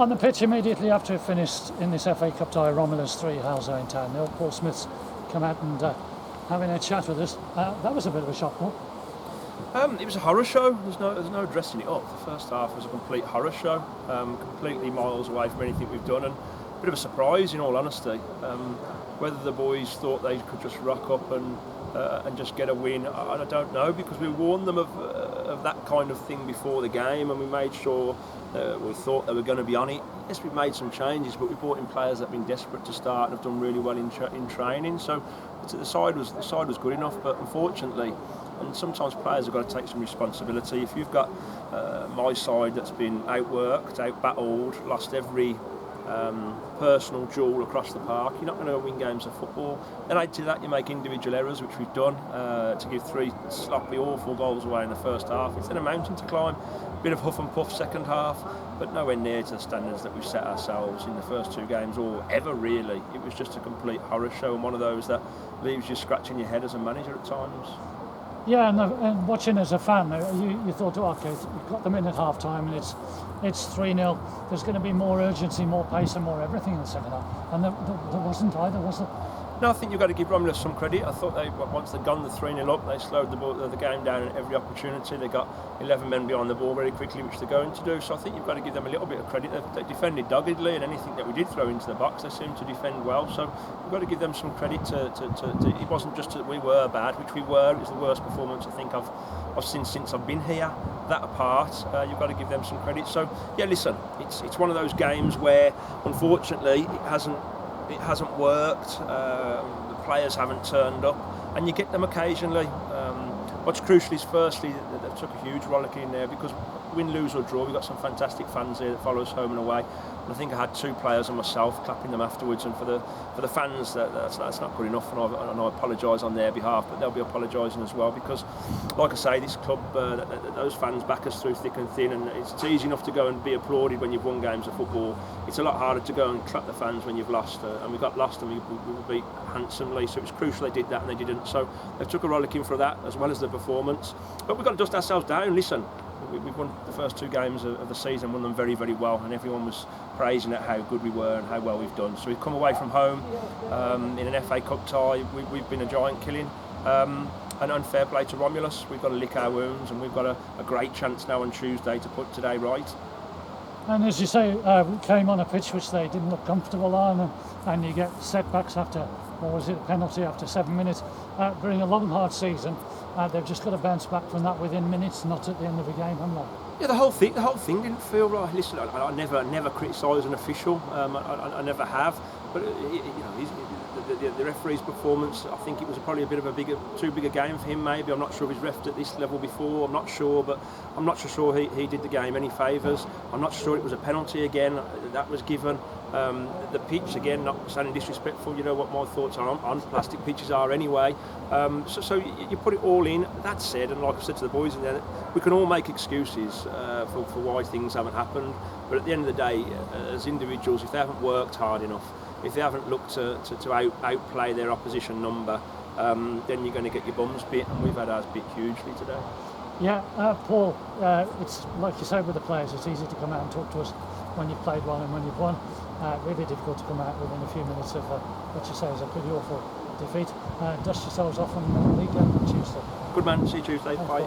On the pitch immediately after it finished in this FA Cup tie, Romulus 3, Halesowen 10. Paul Smith's come out and having a chat with us. That was a bit of a shock, Paul. It was a horror show. There's no dressing it up. The first half was a complete horror show, completely miles away from anything we've done, and a bit of a surprise, in all honesty. Whether the boys thought they could just rock up and just get a win, I don't know, because we warned them of that kind of thing before the game, and we made sure we thought they were going to be on it. Yes, we've made some changes, but we brought in players that have been desperate to start and have done really well in training. So the side was good enough, but unfortunately, and sometimes players have got to take some responsibility. If you've got my side that's been outworked, outbattled, lost every personal duel across the park, you're not going to win games of football. Then add to that, you make individual errors, which we've done, to give 3 sloppy, awful goals away in the first half. It's then a mountain to climb. A bit of huff and puff second half, but nowhere near to the standards that we've set ourselves in the first 2 games, or ever really. It was just a complete horror show, and one of those that leaves you scratching your head as a manager at times. Yeah, and watching as a fan, you thought, okay, you've got them in at half time and it's 3-0. There's going to be more urgency, more pace and more everything in the second half. And there wasn't either, was there? No, I think you've got to give Romulus some credit. I thought once they'd gone the 3-0 up, they slowed the game down at every opportunity. They got 11 men behind the ball very quickly, which they're going to do. So I think you've got to give them a little bit of credit. They defended doggedly, and anything that we did throw into the box, they seemed to defend well. So we've got to give them some credit. It wasn't just that we were bad, which we were. It was the worst performance I think I've seen since I've been here. That apart, you've got to give them some credit. So yeah, listen, it's one of those games where unfortunately it hasn't worked. The players haven't turned up, and you get them occasionally. What's crucial is, firstly, they took a huge rollicking in there, because win, lose or draw, we've got some fantastic fans here that follow us home and away. And I think I had 2 players and myself clapping them afterwards, and for the fans, that's not good enough, and I apologise on their behalf, but they'll be apologising as well, because, like I say, this club, those fans back us through thick and thin, and it's easy enough to go and be applauded when you've won games of football. It's a lot harder to go and clap the fans when you've lost, and we got lost and we were beat handsomely, so it's crucial they did that, and they didn't. So they took a rollicking for that, as well as the performance. But we've got to dust ourselves down. Listen, we've won the first 2 games of the season, won them very, very well, and everyone was praising at how good we were and how well we've done. So we've come away from home in an FA Cup tie. We've been a giant killing, and unfair play to Romulus. We've got to lick our wounds, and we've got a great chance now on Tuesday to put today right. And as you say, we came on a pitch which they didn't look comfortable on, and you get setbacks after, or was it a penalty after 7 minutes? During a long, hard season, they've just got to bounce back from that within minutes, not at the end of the game, haven't they? Yeah, the whole thing didn't feel right. Listen, I never criticise an official. I never have. But the referee's performance, I think it was probably too big a game for him. Maybe, I'm not sure if he's refed at this level before. I'm not sure, but I'm not so sure he did the game any favours. I'm not sure it was a penalty again that was given. The pitch, again, not sounding disrespectful, you know what my thoughts are on plastic pitches are anyway. So you put it all in. That said, and like I said to the boys in there, we can all make excuses for why things haven't happened. But at the end of the day, as individuals, if they haven't worked hard enough, if they haven't looked to outplay their opposition number, then you're going to get your bums bit, and we've had ours bit hugely today. Yeah, Paul, it's like you said with the players, it's easy to come out and talk to us when you've played well and when you've won. Really difficult to come out within a few minutes of what you say is a pretty awful defeat. Dust yourselves off on the league on Tuesday. Good man, see you Tuesday. Bye.